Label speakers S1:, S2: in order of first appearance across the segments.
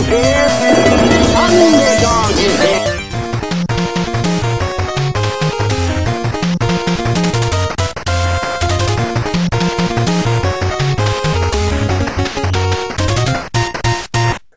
S1: here. Underdogs is here.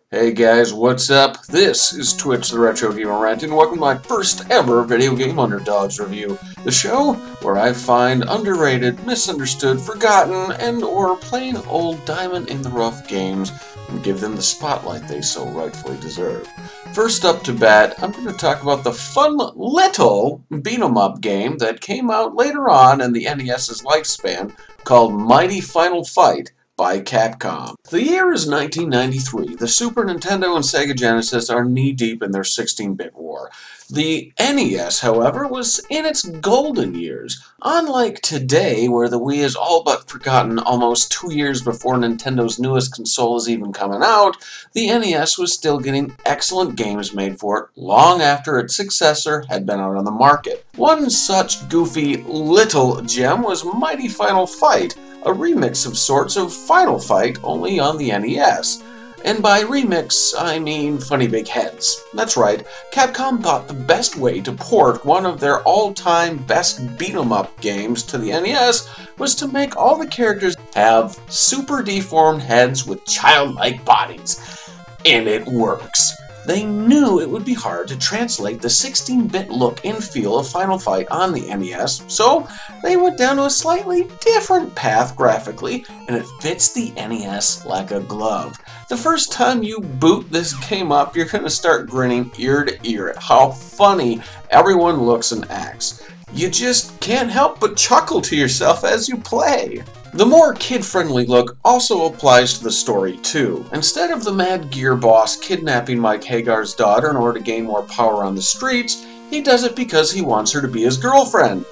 S2: Hey guys, what's up? This is Twitch the RetroGR Ranting. Welcome to my first ever video Game Underdogs review. The show where I find underrated, misunderstood, forgotten, and or plain old diamond in the rough games and give them the spotlight they so rightfully deserve. First up to bat, I'm going to talk about the fun little beat-em-up game that came out later on in the NES's lifespan called Mighty Final Fight by Capcom. The year is 1993. The Super Nintendo and Sega Genesis are knee-deep in their 16-bit war. The NES, however, was in its golden years. Unlike today, where the Wii is all but forgotten almost 2 years before Nintendo's newest console is even coming out, the NES was still getting excellent games made for it long after its successor had been out on the market. One such goofy little gem was Mighty Final Fight, a remix of sorts of Final Fight, only on the NES. And by remix, I mean funny big heads. That's right, Capcom thought the best way to port one of their all-time best beat-em-up games to the NES was to make all the characters have super deformed heads with childlike bodies. And it works. They knew it would be hard to translate the 16-bit look and feel of Final Fight on the NES, so they went down to a slightly different path graphically, and it fits the NES like a glove. The first time you boot this game up, you're going to start grinning ear to ear at how funny everyone looks and acts. You just can't help but chuckle to yourself as you play. The more kid-friendly look also applies to the story, too. Instead of the Mad Gear boss kidnapping Mike Hagar's daughter in order to gain more power on the streets, he does it because he wants her to be his girlfriend.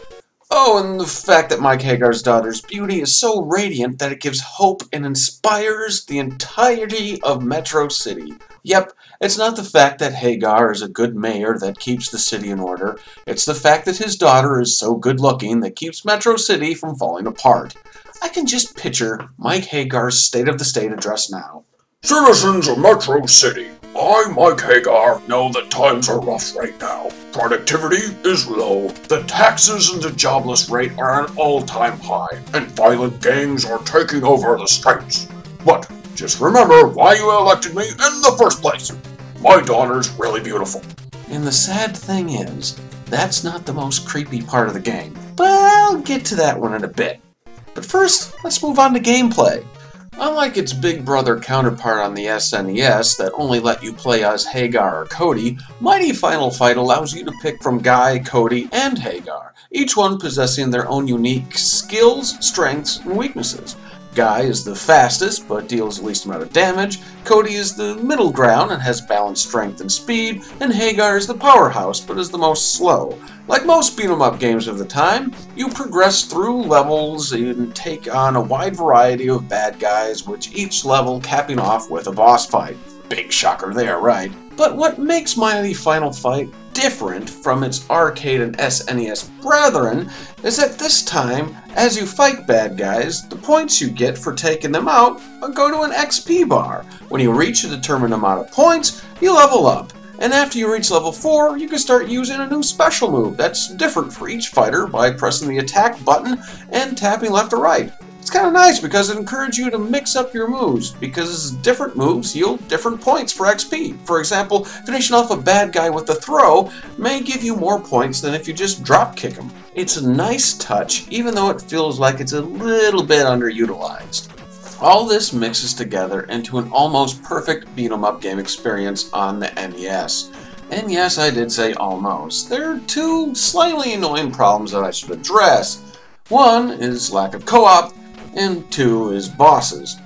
S2: Oh, and the fact that Mike Hagar's daughter's beauty is so radiant that it gives hope and inspires the entirety of Metro City. Yep, it's not the fact that Hagar is a good mayor that keeps the city in order. It's the fact that his daughter is so good-looking that keeps Metro City from falling apart. I can just picture Mike Hagar's State of the State address now.
S3: Citizens of Metro City, I, Mike Hagar, know that times are rough right now. Productivity is low, the taxes and the jobless rate are an all-time high, and violent gangs are taking over the streets. But just remember why you elected me in the first place. My daughter's really beautiful.
S2: And the sad thing is, that's not the most creepy part of the game. But I'll get to that one in a bit. But first, let's move on to gameplay. Unlike its big brother counterpart on the SNES that only let you play as Hagar or Cody, Mighty Final Fight allows you to pick from Guy, Cody, and Hagar, each one possessing their own unique skills, strengths, and weaknesses. Guy is the fastest, but deals the least amount of damage, Cody is the middle ground and has balanced strength and speed, and Hagar is the powerhouse, but is the most slow. Like most beat-em-up games of the time, you progress through levels and take on a wide variety of bad guys, with each level capping off with a boss fight. Big shocker there, right? But what makes Mighty Final Fight different from its arcade and SNES brethren is that this time, as you fight bad guys, the points you get for taking them out go to an XP bar. When you reach a determined amount of points, you level up. And after you reach level 4, you can start using a new special move that's different for each fighter by pressing the attack button and tapping left or right. It's kind of nice because it encourages you to mix up your moves, because different moves yield different points for XP. For example, finishing off a bad guy with a throw may give you more points than if you just drop kick him. It's a nice touch, even though it feels like it's a little bit underutilized. All this mixes together into an almost perfect beat-em-up game experience on the NES. And yes, I did say almost. There are two slightly annoying problems that I should address. One is lack of co-op, and two is bosses.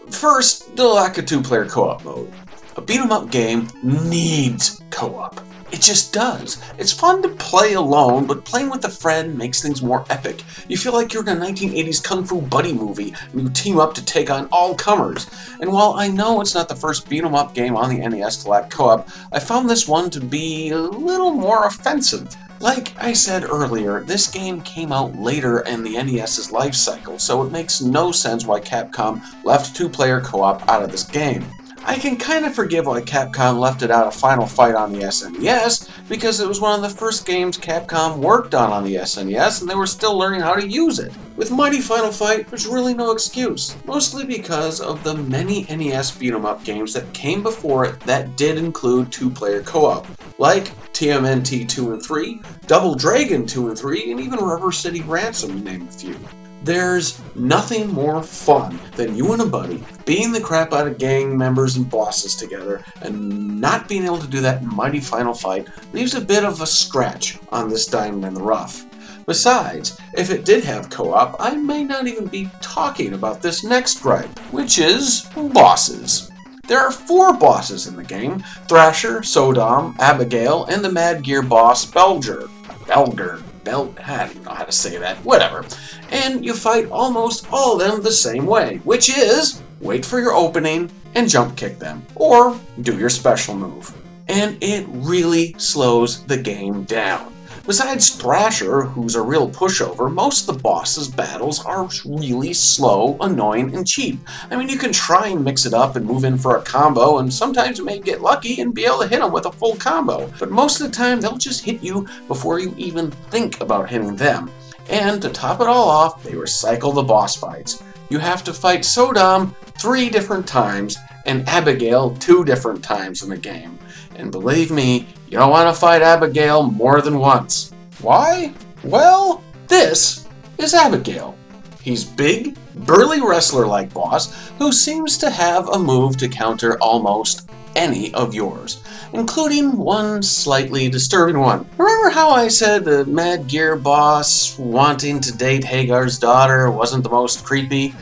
S2: First, the lack of two-player co-op mode. A beat-em-up game needs co-op. It just does. It's fun to play alone, but playing with a friend makes things more epic. You feel like you're in a 1980s Kung Fu buddy movie, and you team up to take on all comers. And while I know it's not the first beat-em-up game on the NES to lack co-op, I found this one to be a little more offensive. Like I said earlier, this game came out later in the NES's life cycle, so it makes no sense why Capcom left two-player co-op out of this game. I can kind of forgive why Capcom left it out of Final Fight on the SNES, because it was one of the first games Capcom worked on the SNES, and they were still learning how to use it. With Mighty Final Fight, there's really no excuse, mostly because of the many NES beat-em-up games that came before it that did include two-player co-op, like TMNT 2 and 3, Double Dragon 2 and 3, and even River City Ransom, to name a few. There's nothing more fun than you and a buddy beating the crap out of gang members and bosses together, and not being able to do that in Mighty Final Fight leaves a bit of a scratch on this diamond in the rough. Besides, if it did have co-op, I may not even be talking about this next gripe, which is bosses. There are 4 bosses in the game: Thrasher, Sodom, Abigail, and the Mad Gear boss Belger. I don't know how to say that, whatever. And you fight almost all of them the same way, which is wait for your opening and jump kick them, or do your special move. And it really slows the game down. Besides Thrasher, who's a real pushover, most of the boss's battles are really slow, annoying, and cheap. I mean, you can try and mix it up and move in for a combo, and sometimes you may get lucky and be able to hit them with a full combo. But most of the time, they'll just hit you before you even think about hitting them. And to top it all off, they recycle the boss fights. You have to fight Sodom 3 different times, and Abigail 2 different times in the game. And believe me, you don't want to fight Abigail more than once. Why? Well, this is Abigail. He's big, burly wrestler-like boss who seems to have a move to counter almost any of yours, including one slightly disturbing one. Remember how I said the Mad Gear boss wanting to date Hagar's daughter wasn't the most creepy?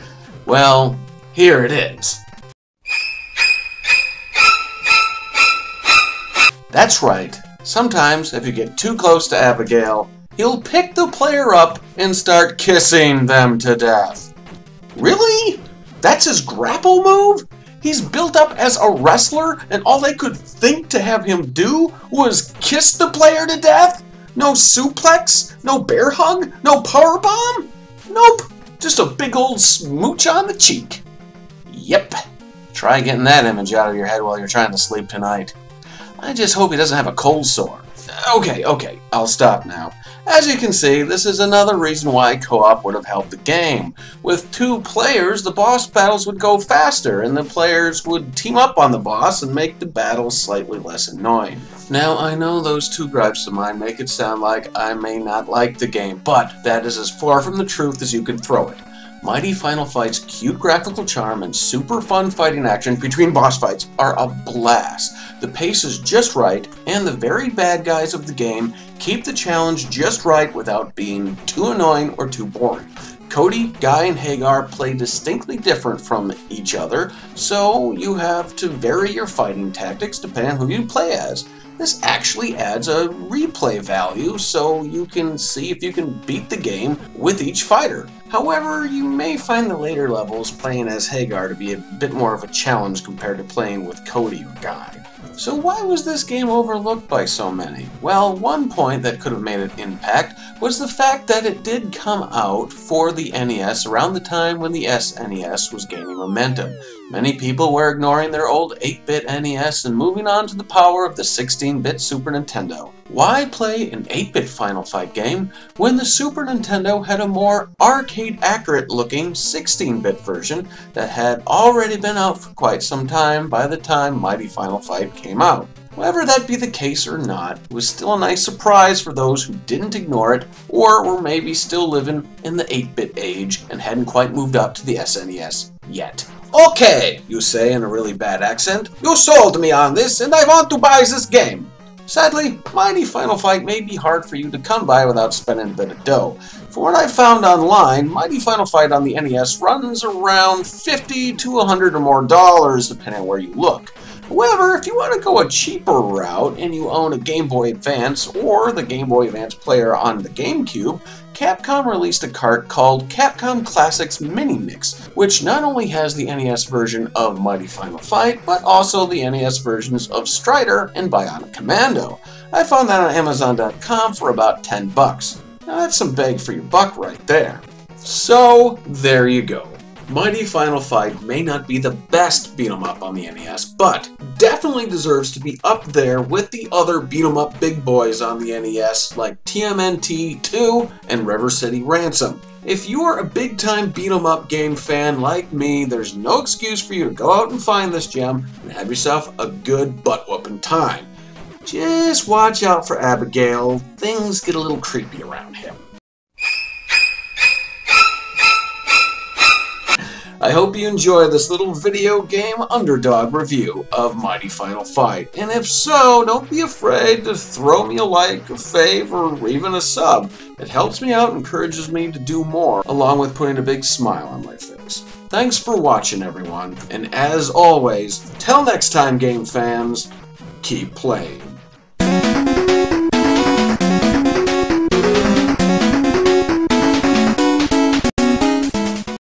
S2: Well, here it is. That's right. Sometimes, if you get too close to Abigail, he'll pick the player up and start kissing them to death. Really? That's his grapple move? He's built up as a wrestler, and all they could think to have him do was kiss the player to death? No suplex? No bear hug? No powerbomb? Nope. Just a big old smooch on the cheek. Yep. Try getting that image out of your head while you're trying to sleep tonight. I just hope he doesn't have a cold sore. Okay, I'll stop now. As you can see, this is another reason why co-op would have helped the game. With 2 players, the boss battles would go faster, and the players would team up on the boss and make the battles slightly less annoying. Now, I know those 2 gripes of mine make it sound like I may not like the game, but that is as far from the truth as you can throw it. Mighty Final Fight's cute graphical charm and super fun fighting action between boss fights are a blast. The pace is just right, and the very bad guys of the game keep the challenge just right without being too annoying or too boring. Cody, Guy, and Hagar play distinctly different from each other, so you have to vary your fighting tactics depending on who you play as. This actually adds a replay value, so you can see if you can beat the game with each fighter. However, you may find the later levels playing as Hagar to be a bit more of a challenge compared to playing with Cody or Guy. So why was this game overlooked by so many? Well, one point that could have made an impact was the fact that it did come out for the NES around the time when the SNES was gaining momentum. Many people were ignoring their old 8-bit NES and moving on to the power of the 16-bit Super Nintendo. Why play an 8-bit Final Fight game when the Super Nintendo had a more arcade-accurate looking 16-bit version that had already been out for quite some time by the time Mighty Final Fight came out? Whether that be the case or not, it was still a nice surprise for those who didn't ignore it or were maybe still living in the 8-bit age and hadn't quite moved up to the SNES yet. Okay, you say in a really bad accent, you sold me on this and I want to buy this game. Sadly, Mighty Final Fight may be hard for you to come by without spending a bit of dough. For what I found online, Mighty Final Fight on the NES runs around $50 to $100 or more depending on where you look. However, if you want to go a cheaper route and you own a Game Boy Advance or the Game Boy Advance player on the GameCube, Capcom released a cart called Capcom Classics Mini Mix, which not only has the NES version of Mighty Final Fight, but also the NES versions of Strider and Bionic Commando. I found that on Amazon.com for about $10. Now that's some bang for your buck right there. So, there you go. Mighty Final Fight may not be the best beat-em-up on the NES, but definitely deserves to be up there with the other beat-em-up big boys on the NES like TMNT 2 and River City Ransom. If you're a big-time beat-em-up game fan like me, there's no excuse for you to go out and find this gem and have yourself a good butt-whooping time. Just watch out for Abigail. Things get a little creepy around him. I hope you enjoy this little video game underdog review of Mighty Final Fight. And if so, don't be afraid to throw me a like, a fave, or even a sub. It helps me out and encourages me to do more, along with putting a big smile on my face. Thanks for watching, everyone. And as always, till next time, game fans, keep playing.